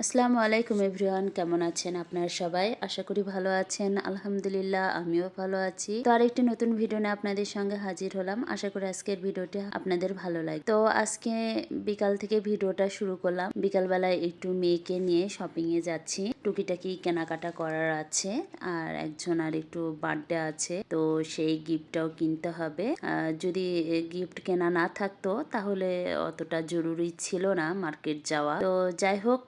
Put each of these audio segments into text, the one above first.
আসসালামু আলাইকুম এভরিওয়ান, কেমন আছেন আপনারা সবাই? আশা করি ভালো আছেন। আলহামদুলিল্লাহ, আমিও ভালো আছি। তো আরেকটি নতুন ভিডিও নিয়ে আপনাদের সঙ্গে হাজির হলাম। আশা করি আজকের ভিডিওটি আপনাদের ভালো লাগে। তো আজকে বিকাল থেকে ভিডিওটা শুরু করলাম। বিকালবেলায় একটু মেয়েকে নিয়ে শপিং এ যাচ্ছি। টুকিটাকি কেনাকাটা করার আছে, আর একজনের একটু বার্থডে আছে, তো সেই গিফটটাও কিনতে হবে। যদি গিফট কেনা না থাকতো তাহলে অতটা জরুরি ছিল না মার্কেট যাওয়া। তো যাই হোক,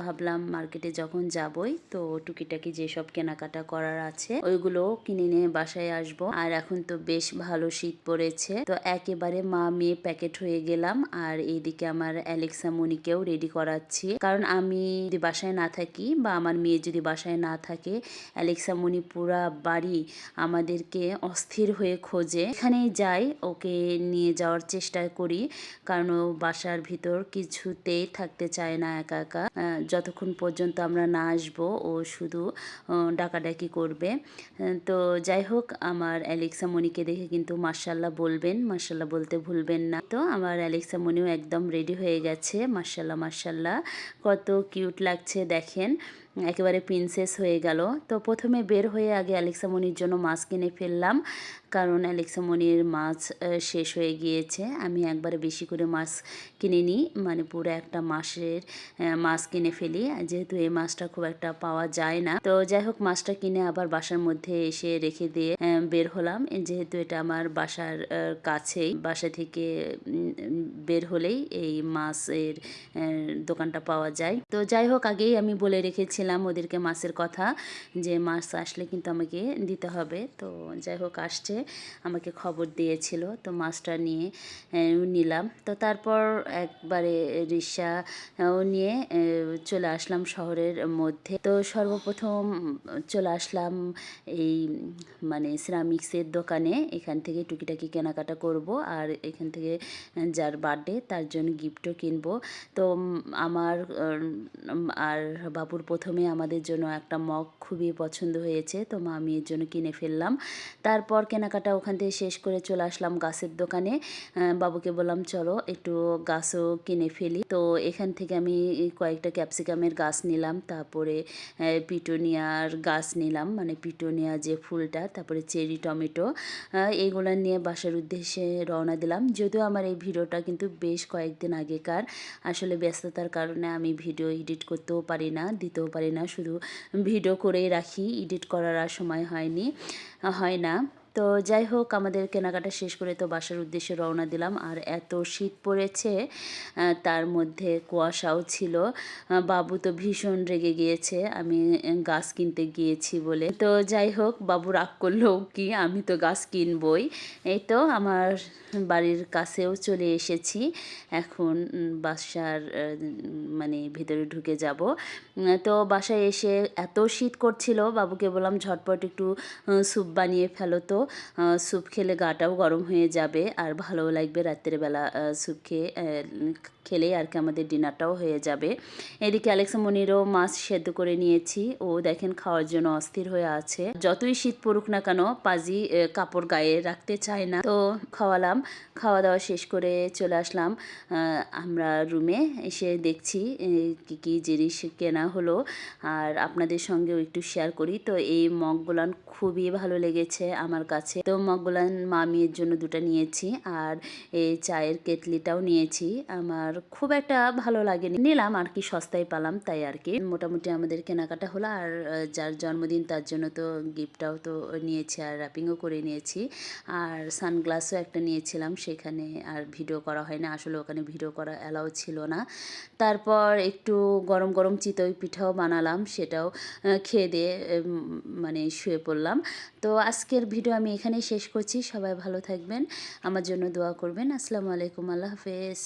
ভাবলাম মার্কেটে যখন যাবই তো টুকিটাকি যেসব কেনাকাটা করার আছে ওইগুলো কিনে নিয়ে বাসায় আসব। আর এখন তো বেশ ভালো শীত পড়েছে, তো একেবারে মা মেয়ে প্যাকেট হয়ে গেলাম। আর এইদিকে আমার অ্যালেক্সা মনিকেও রেডি করাচ্ছি, কারণ আমি যদি বাসায় না থাকি বা আমার মেয়ে যদি বাসায় না থাকে, অ্যালেক্সা মনি পুরা বাড়ি আমাদেরকে অস্থির হয়ে খোঁজে। এখানেই যাই, ওকে নিয়ে যাওয়ার চেষ্টা করি, কারণ ও বাসার ভিতর কিছুতেই থাকতে চায় না একা একা। যতক্ষণ পর্যন্ত আমরা না আসবো ও শুধু ডাকাডাকি করবে। তো যাই হোক, আমার অ্যালেক্সা মনিকে দেখে কিন্তু মাশাল্লাহ বলবেন, মাশাল্লাহ বলতে ভুলবেন না। তো আমার অ্যালেক্সা মনিও একদম রেডি হয়ে গেছে। মাশাল্লাহ মাশাল্লাহ, কত কিউট লাগছে দেখেন, একেবারে প্রিন্সেস হয়ে গেল। তো প্রথমে বের হয়ে আগে অ্যালেক্সা মনির জন্য মাছ কিনে ফেললাম, কারণ অ্যালেক্সা মনির মাছ শেষ হয়ে গিয়েছে। আমি একবারে বেশি করে মাছ কিনে নিই, মানে পুরো একটা মাসের মাছ কিনে ফেলি, যেহেতু এই মাছটা খুব একটা পাওয়া যায় না। তো যাই হোক, মাছটা কিনে আবার বাসার মধ্যে এসে রেখে দিয়ে বের হলাম, যেহেতু এটা আমার বাসার কাছেই। বাসা থেকে বের হলেই এই মাছের দোকানটা পাওয়া যায়। তো যাই হোক, আগেই আমি বলে রেখেছিলাম ওদেরকে মাছের কথা, যে মাছ আসলে কিন্তু আমাকে দিতে হবে। তো যাই হোক, আসছে, আমাকে খবর দিয়েছিল, তো মাছটা নিয়ে নিলাম। তো তারপর একবারে রিক্সাও নিয়ে চলে আসলাম শহরের মধ্যে। তো সর্বপ্রথম চলে আসলাম এই মানে সিরামিক্সের দোকানে। এখান থেকে টুকিটাকি কেনাকাটা করব, আর এখান থেকে যার বার্থডে তার জন্য গিফটও কিনবো। তো আমার আর বাবুর প্রথমে আমাদের জন্য একটা মগ খুবই পছন্দ হয়েছে, তো মা মেয়ের জন্য কিনে ফেললাম। তারপর কেনাকাটা ওখান থেকে শেষ করে চলে আসলাম গাছের দোকানে। বাবুকে বললাম চলো একটু গাছও কিনে ফেলি। তো এখান থেকে আমি কয়েকটা ক্যাপসিকামের গাছ নিলাম, তারপরে পিটোনিয়ার গাছ নিলাম, মানে পিটোনিয়া যে ফুলটা, তারপরে চেরি টমেটো, এইগুলো নিয়ে বাসার উদ্দেশ্যে রওনা দিলাম। যদিও আমার এই ভিডিওটা কিন্তু বেশ কয়েকদিন আগেকার, আসলে ব্যস্ততার কারণে আমি ভিডিও এডিট করতেও পারি না, দিতেও পারি না, শুধু ভিডিও করেই রাখি, এডিট করার আর সময় হয় না। তো যাই হোক, আমাদের কেনাকাটা শেষ করে তো বাসার উদ্দেশ্যে রওনা দিলাম। আর এত শীত পড়েছে, তার মধ্যে কুয়াশাও ছিল। বাবু তো ভীষণ রেগে গিয়েছে আমি গাছ কিনতে গিয়েছি বলে। তো যাই হোক, বাবু রাগ করলেও কি, আমি তো গাছ কিনবই। এই তো আমার বাড়ির কাছেও চলে এসেছি, এখন বাসার মানে ভিতরে ঢুকে যাব। তো বাসায় এসে এত শীত করছিল, বাবুকে বললাম ঝটপট একটু স্যুপ বানিয়ে ফেলো। তো স্যুপ খেলে গাটাও গরম হয়ে যাবে, আর ভালোও লাগবে রাত্রেবেলা স্যুপ খেলেই আর কি আমাদের ডিনারটাও হয়ে যাবে। এদিকে অ্যালেক্সা মনিরও মাছ সেদ্ধ করে নিয়েছি, ও দেখেন খাওয়ার জন্য অস্থির হয়ে আছে। যতই শীত পড়ুক না কেন, পাজি কাপড় গায়ে রাখতে চায় না। তো খাওয়ালাম, খাওয়া দাওয়া শেষ করে চলে আসলাম আমরা রুমে। এসে দেখছি কি কি জিনিস কেনা হলো, আর আপনাদের সঙ্গেও একটু শেয়ার করি। তো এই মগগুলান খুবই ভালো লেগেছে আমার কাছে। তো মগগুলান মামির জন্য দুটো নিয়েছি, আর এই চায়ের কেটলিটাও নিয়েছি। আমার খুব একটা ভালো লাগেনি, নিলাম আর কি, সস্তায় পেলাম তাই আর কি। মোটামুটি আমাদের কেনাকাটা হলো, আর যার জন্মদিন তার জন্য তো গিফটটাও তো নিয়েছি, আর র্যাপিংও করে নিয়েছি, আর সানগ্লাসও একটা নিয়েছিলাম। সেখানে আর ভিডিও করা হয় না, আসলে ওখানে ভিডিও করা অ্যালাউ ছিল না। তারপর একটু গরম গরম চিতই পিঠাও বানালাম, সেটাও খেয়ে দিয়ে মানে শুয়ে পড়লাম। তো আজকের ভিডিও আমি এখানেই শেষ করছি। সবাই ভালো থাকবেন, আমার জন্য দোয়া করবেন। আসসালামু আলাইকুম, আল্লাহ হাফেজ।